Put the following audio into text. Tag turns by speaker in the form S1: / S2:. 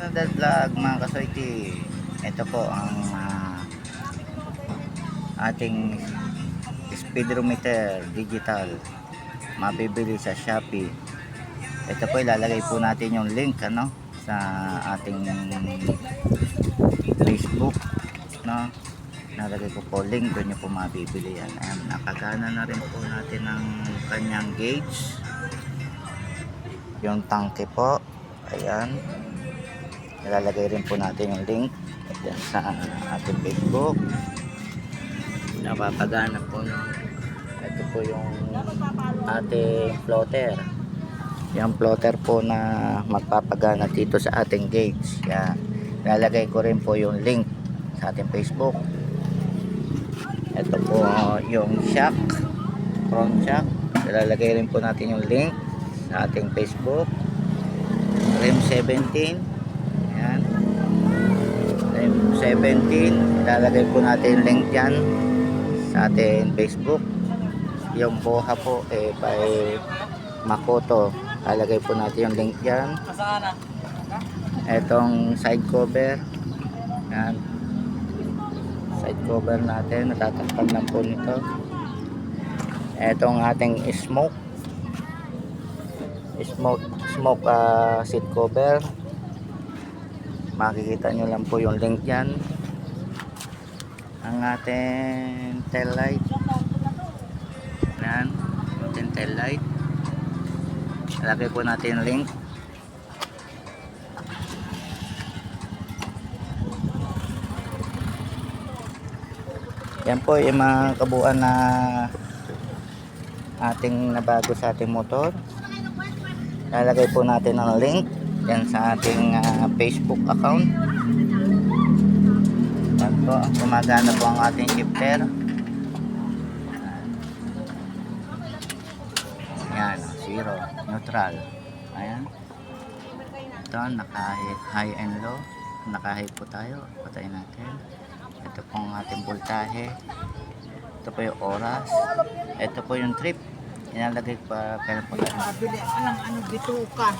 S1: another vlog mga kasoyti. Ito po ang ating speedometer digital, mabibili sa Shopee. Ito po ilalagay po natin yung link sa ating Facebook, nalagay ko po link, doon nyo po mabibili yan. Ayan, nakagana na rin po natin ang kanyang gauge, yung tangke po. Ayan, ilalagay rin po natin yung link yan sa ating Facebook. Napapagana po ito po yung ating floater, yung floater po na magpapagana dito sa ating gauge. Yan, ilalagay ko rin po yung link sa ating Facebook. Ito po yung shock, front shock, ilalagay rin po natin yung link sa ating Facebook. Rim 17, ayan, Rim 17, ilalagay po natin yung link dyan sa ating Facebook. Yung Boha po by Makoto, ilalagay po natin yung link dyan. Etong side cover, ayan, side cover natin, natatakpan lang po nito. Etong ating smoke seat cover, makikita nyo lang po yung link dyan. Ang ating tail light, yan, ating tail light, lagay po natin yung link. Yan po yung mga kabuuan na ating nabago sa ating motor. Lalagay po natin ang link yan sa ating Facebook account. Yan po, gumagana po ang ating shifter. Yan, zero, neutral. Ayan, ito naka high and low, naka high po tayo, patay natin. Ito po ang ating voltahe, ito po yung oras, ito po yung trip. Inalagay pa kaya po tayo.
S2: Bili ka ng bituka.